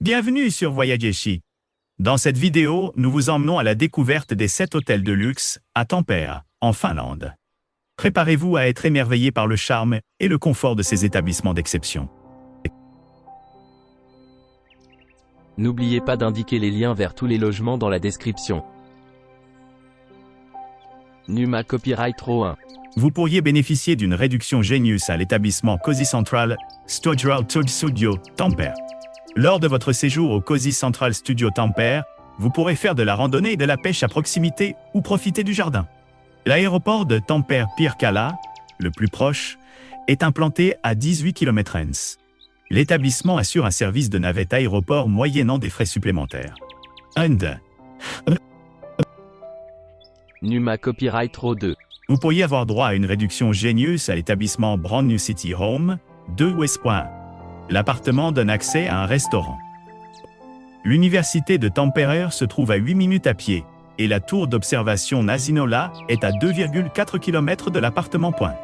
Bienvenue sur Voyagechi. Dans cette vidéo, nous vous emmenons à la découverte des 7 hôtels de luxe à Tampere, en Finlande. Préparez-vous à être émerveillé par le charme et le confort de ces établissements d'exception. N'oubliez pas d'indiquer les liens vers tous les logements dans la description. Numa Copyright Row 1. Vous pourriez bénéficier d'une réduction Genius à l'établissement Cozy Central Studio Tampere. Lors de votre séjour au Cozy Central Studio Tampere, vous pourrez faire de la randonnée et de la pêche à proximité ou profiter du jardin. L'aéroport de Tampere-Pirkkala, le plus proche, est implanté à 18 km/h. L'établissement assure un service de navette aéroport moyennant des frais supplémentaires. Numa Copyright Row 2. Vous pourriez avoir droit à une réduction Genius à l'établissement Brand New City Home, 2 West Point. L'appartement donne accès à un restaurant. L'université de Tampere se trouve à 8 minutes à pied et la tour d'observation Nasinola est à 2,4 km de l'appartement Point.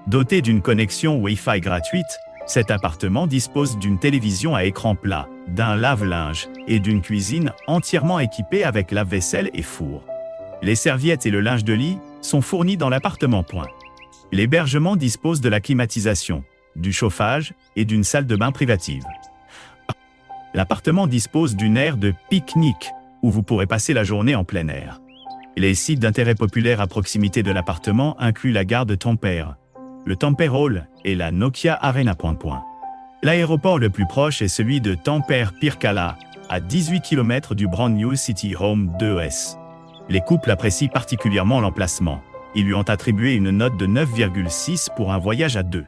Doté d'une connexion Wi-Fi gratuite, cet appartement dispose d'une télévision à écran plat, d'un lave-linge et d'une cuisine entièrement équipée avec lave-vaisselle et four. Les serviettes et le linge de lit sont fournis dans l'appartement Point. L'hébergement dispose de la climatisation, du chauffage et d'une salle de bain privative. L'appartement dispose d'une aire de pique-nique où vous pourrez passer la journée en plein air. Les sites d'intérêt populaire à proximité de l'appartement incluent la gare de Tampere, le Tampere Hall et la Nokia Arena. L'aéroport le plus proche est celui de Tampere-Pirkkala, à 18 km du Brand New City Home 2S. Les couples apprécient particulièrement l'emplacement. Ils lui ont attribué une note de 9,6 pour un voyage à deux.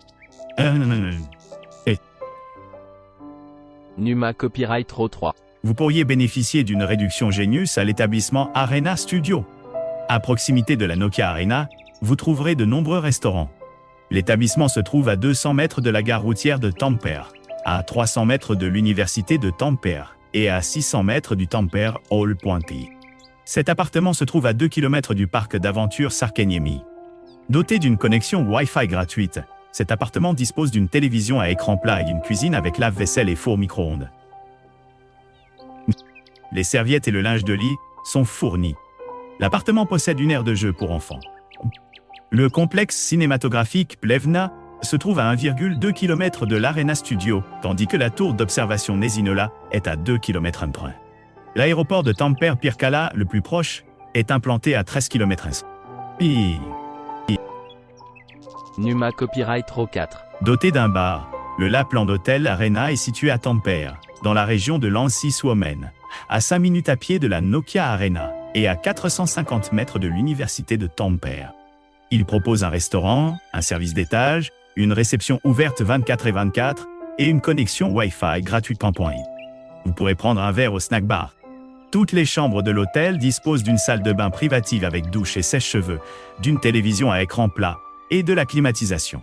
Numa Copyright Row 3. Vous pourriez bénéficier d'une réduction Genius à l'établissement Arena Studio. À proximité de la Nokia Arena, vous trouverez de nombreux restaurants. L'établissement se trouve à 200 mètres de la gare routière de Tampere, à 300 mètres de l'université de Tampere et à 600 mètres du Tampere Hall. Cet appartement se trouve à 2 km du parc d'aventure Sarkaniemi. Doté d'une connexion Wi-Fi gratuite, cet appartement dispose d'une télévision à écran plat et d'une cuisine avec lave-vaisselle et four micro-ondes. Les serviettes et le linge de lit sont fournis. L'appartement possède une aire de jeu pour enfants. Le complexe cinématographique Plevna se trouve à 1,2 km de l'Arena Studio, tandis que la tour d'observation Nesinola est à 2 km. L'aéroport de Tampere-Pirkkala, le plus proche, est implanté à 13 km/h. Numa Copyright Row 4. Doté d'un bar, le Lapland Hotel Arena est situé à Tampere, dans la région de Länsi-Suomen, à 5 minutes à pied de la Nokia Arena et à 450 mètres de l'université de Tampere. Il propose un restaurant, un service d'étage, une réception ouverte 24/24 et une connexion Wi-Fi gratuite. Vous pourrez prendre un verre au snack bar. Toutes les chambres de l'hôtel disposent d'une salle de bain privative avec douche et sèche-cheveux, d'une télévision à écran plat et de la climatisation.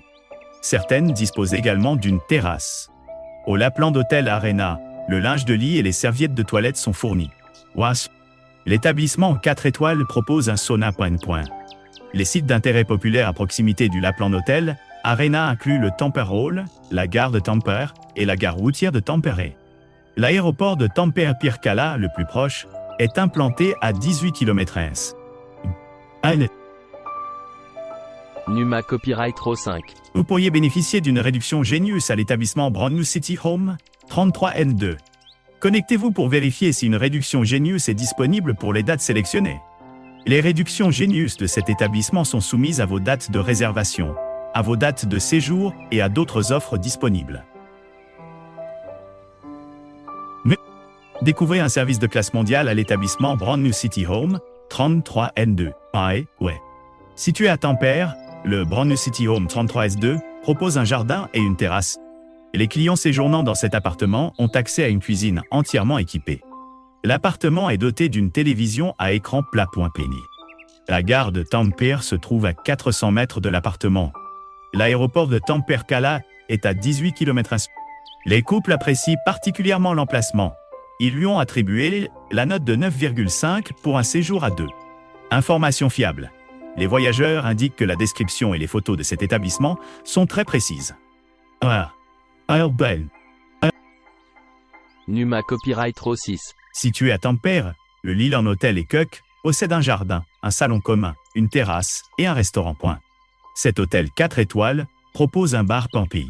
Certaines disposent également d'une terrasse. Au Lapland Hotel Arena, le linge de lit et les serviettes de toilette sont fournis. L'établissement 4 étoiles propose un sauna. Les sites d'intérêt populaire à proximité du Lapland Hotel Arena incluent le Tampere Hall, la gare de Tampere et la gare routière de Tampere. L'aéroport de Tampere-Pirkkala, le plus proche, est implanté à 18 km/h. Numa Copyright Row 5. Vous pourriez bénéficier d'une réduction Genius à l'établissement Brand New City Home, 33N2. Connectez-vous pour vérifier si une réduction Genius est disponible pour les dates sélectionnées. Les réductions Genius de cet établissement sont soumises à vos dates de réservation, à vos dates de séjour et à d'autres offres disponibles. Découvrez un service de classe mondiale à l'établissement Brand New City Home, 33N2. Situé à Tampere, le Brand New City Home 33S2 propose un jardin et une terrasse. Les clients séjournant dans cet appartement ont accès à une cuisine entièrement équipée. L'appartement est doté d'une télévision à écran plat. La gare de Tampere se trouve à 400 mètres de l'appartement. L'aéroport de Tampere-Pirkkala est à 18 km/h. Les couples apprécient particulièrement l'emplacement. Ils lui ont attribué la note de 9,5 pour un séjour à deux. Information fiable. Les voyageurs indiquent que la description et les photos de cet établissement sont très précises. Numa Copyright Row 6. Situé à Tampere, le Leland Hotel & Keuken possède un jardin, un salon commun, une terrasse et un restaurant. Cet hôtel 4 étoiles propose un bar Pampi.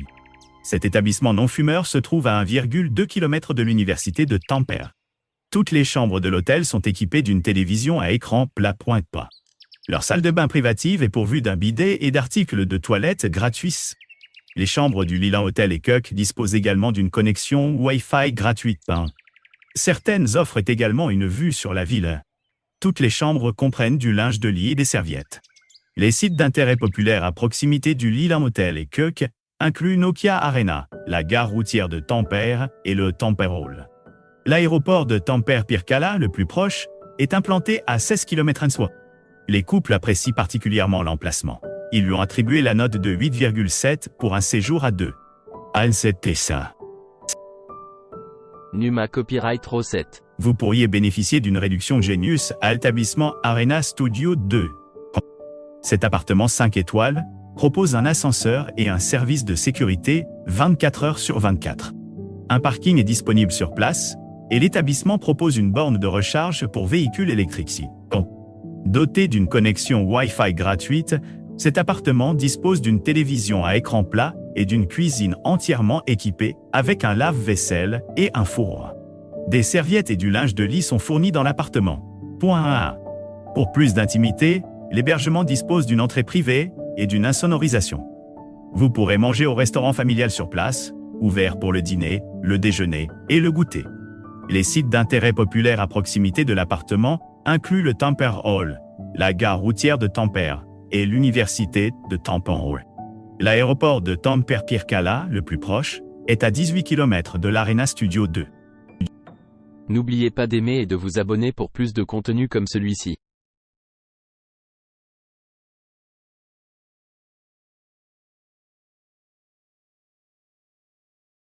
Cet établissement non-fumeur se trouve à 1,2 km de l'université de Tampere. Toutes les chambres de l'hôtel sont équipées d'une télévision à écran plat. Leur salle de bain privative est pourvue d'un bidet et d'articles de toilette gratuits. Les chambres du Leland Hotel & Keuken disposent également d'une connexion Wi-Fi gratuite. Certaines offrent également une vue sur la ville. Toutes les chambres comprennent du linge de lit et des serviettes. Les sites d'intérêt populaire à proximité du Leland Hotel & Keuken incluent Nokia Arena, la gare routière de Tampere et le Tampere Hall. L'aéroport de Tampere-Pirkkala, le plus proche, est implanté à 16 km/h. Les couples apprécient particulièrement l'emplacement. Ils lui ont attribué la note de 8,7 pour un séjour à deux. C'était ça. Numa Copyright Row 7. Vous pourriez bénéficier d'une réduction Genius à l'établissement Arena Studio 2. Cet appartement 5 étoiles propose un ascenseur et un service de sécurité 24 heures sur 24. Un parking est disponible sur place et l'établissement propose une borne de recharge pour véhicules électriques. Doté d'une connexion Wi-Fi gratuite, cet appartement dispose d'une télévision à écran plat et d'une cuisine entièrement équipée avec un lave-vaisselle et un four. Des serviettes et du linge de lit sont fournis dans l'appartement. Pour plus d'intimité, l'hébergement dispose d'une entrée privée et d'une insonorisation. Vous pourrez manger au restaurant familial sur place, ouvert pour le dîner, le déjeuner et le goûter. Les sites d'intérêt populaire à proximité de l'appartement incluent le Tampere Hall, la gare routière de Tampere et l'université de Tampere. L'aéroport de Tampere-Pirkkala, le plus proche, est à 18 km de l'Arena Studio 2. N'oubliez pas d'aimer et de vous abonner pour plus de contenu comme celui-ci.